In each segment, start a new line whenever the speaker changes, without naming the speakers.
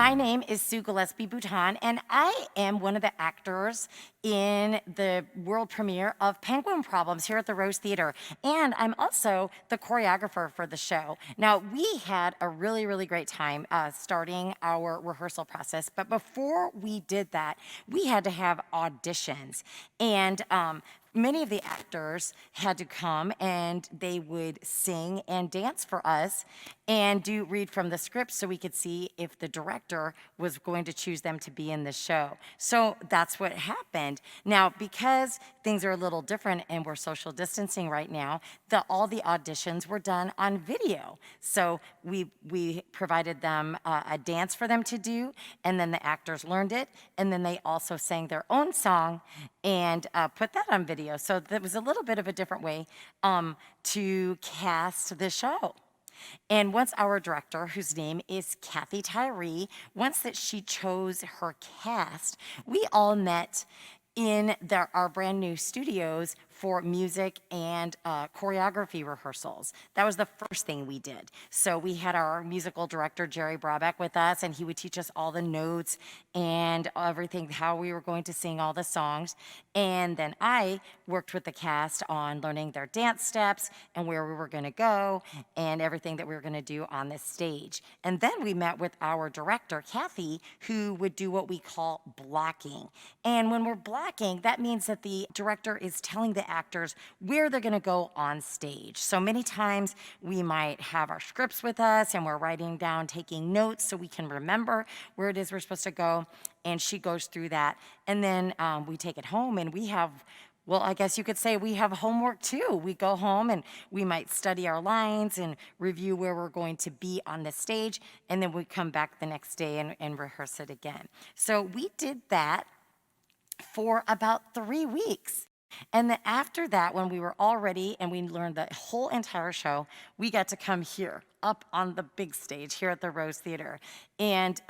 My name is Sue Gillespie Bouton, and I am one of the actors in the world premiere of Penguin Problems here at the Rose Theater. And I'm also the choreographer for the show. Now, we had a really, really great time starting our rehearsal process. But before we did that, we had to have auditions. And many of the actors had to come and they would sing and dance for us and read from the script so we could see if the director was going to choose them to be in the show. So that's what happened. Now, because things are a little different and we're social distancing right now, all the auditions were done on video. So we provided them a dance for them to do, and then the actors learned it, and then they also sang their own song and put that on video. So that was a little bit of a different way to cast the show. And once our director, whose name is Kathy Tyree, once that she chose her cast, we all met in our brand new studios for music and choreography rehearsals. That was the first thing we did. So we had our musical director, Jerry Brabeck, with us, and he would teach us all the notes and everything, how we were going to sing all the songs. And then I worked with the cast on learning their dance steps and where we were going to go and everything that we were going to do on the stage. And then we met with our director, Kathy, who would do what we call blocking. And when we're blocking, that means that the director is telling the actors where they're going to go on stage. So many times we might have our scripts with us and we're writing down, taking notes so we can remember where it is we're supposed to go. And she goes through that. And then we take it home and we have, well, I guess you could say we have homework too. We go home and we might study our lines and review where we're going to be on the stage. And then we come back the next day and rehearse it again. So we did that for about 3 weeks. And then after that, when we were all ready and we learned the whole entire show, we got to come here, up on the big stage here at the Rose Theater. And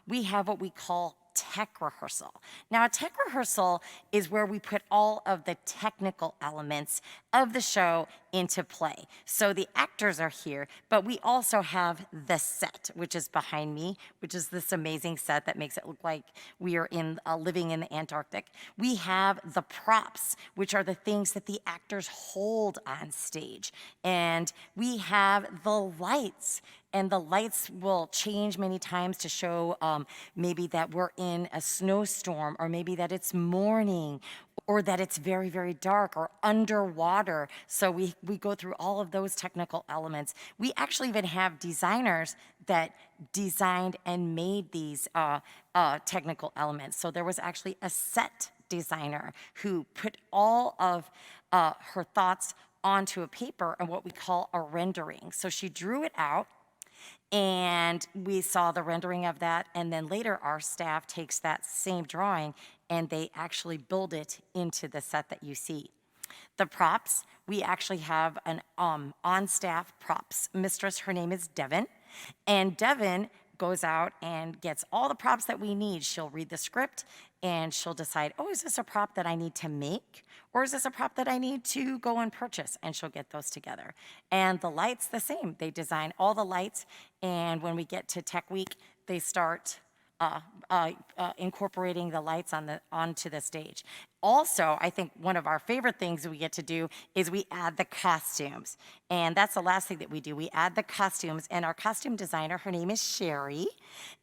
we have what we call tech rehearsal. Now, a tech rehearsal is where we put all of the technical elements of the show into play. So the actors are here, but we also have the set, which is behind me, which is this amazing set that makes it look like we are living in the Antarctic. We have the props, which are the things that the actors hold on stage. And we have the lights. And the lights will change many times to show maybe that we're in a snowstorm, or maybe that it's morning, or that it's very, very dark, or underwater. So we go through all of those technical elements. We actually even have designers that designed and made these technical elements. So there was actually a set designer who put all of her thoughts onto a paper and what we call a rendering. So she drew it out, and we saw the rendering of that, and then later our staff takes that same drawing and they actually build it into the set that you see. The props, we actually have an on-staff props mistress. Her name is Devin, and Devin goes out and gets all the props that we need. She'll read the script and she'll decide, oh, is this a prop that I need to make? Or is this a prop that I need to go and purchase? And she'll get those together. And the lights, the same. They design all the lights. And when we get to Tech Week, they start incorporating the lights onto the stage. Also, I think one of our favorite things we get to do is we add the costumes. And that's the last thing that we do. We add the costumes, and our costume designer, her name is Sherry,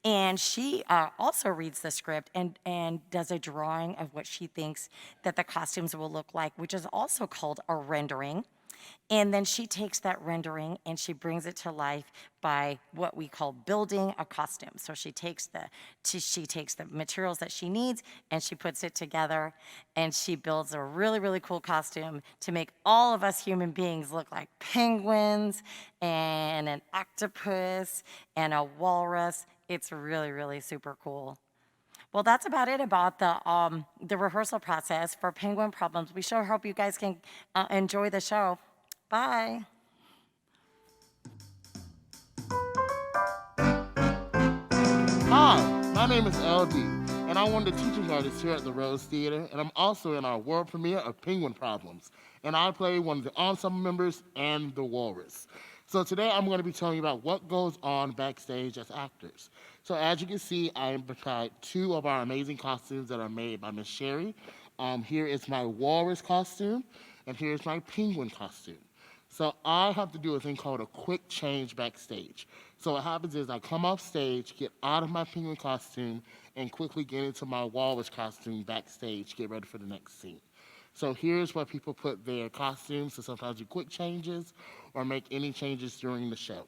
and she also reads the script and does a drawing of what she thinks that the costumes will look like, which is also called a rendering. And then she takes that rendering and she brings it to life by what we call building a costume. So she takes the materials that she needs and she puts it together, and she builds a really, really cool costume to make all of us human beings look like penguins and an octopus and a walrus. It's really, really super cool. Well, that's about it about the rehearsal process for Penguin Problems. We sure hope you guys can enjoy the show. Bye.
Hi, my name is LD, and I'm one of the teaching artists here at the Rose Theater, and I'm also in our world premiere of Penguin Problems, and I play one of the ensemble members and the walrus. So today I'm going to be telling you about what goes on backstage as actors. So as you can see, I am beside two of our amazing costumes that are made by Miss Sherry. Here is my walrus costume, and here's my penguin costume. So I have to do a thing called a quick change backstage. So what happens is I come off stage, get out of my penguin costume, and quickly get into my walrus costume backstage, get ready for the next scene. So here's where people put their costumes, so sometimes do quick changes or make any changes during the show.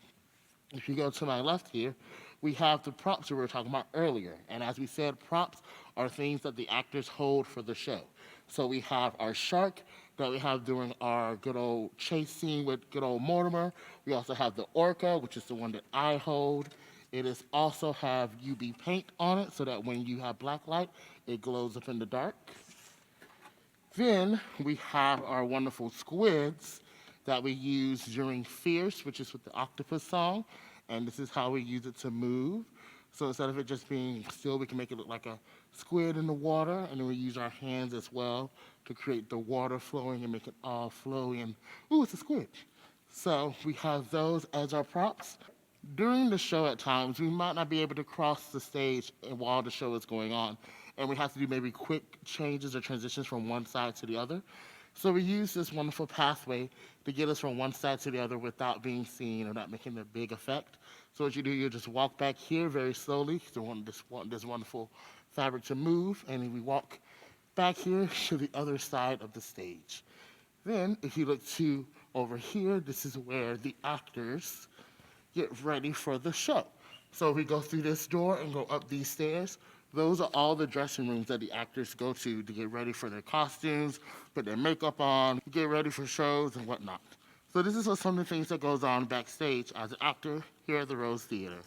If you go to my left here, we have the props that we were talking about earlier. And as we said, props are things that the actors hold for the show. So we have our shark that we have during our good old chase scene with good old Mortimer. We also have the orca, which is the one that I hold. It is also have UV paint on it so that when you have black light, it glows up in the dark. Then we have our wonderful squids that we use during Fierce, which is with the octopus song. And this is how we use it to move. So instead of it just being still, we can make it look like a squid in the water. And then we use our hands as well to create the water flowing and make it all flowy. And, ooh, it's a squid. So we have those as our props. During the show at times, we might not be able to cross the stage while the show is going on, and we have to do maybe quick changes or transitions from one side to the other. So we use this wonderful pathway to get us from one side to the other without being seen or not making a big effect. So what you do, you just walk back here very slowly. So we want this wonderful fabric to move, and then we walk back here to the other side of the stage. Then, if you look to over here, this is where the actors get ready for the show. So we go through this door and go up these stairs. Those are all the dressing rooms that the actors go to get ready for their costumes, put their makeup on, get ready for shows and whatnot. So this is what some of the things that goes on backstage as an actor here at the Rose Theater.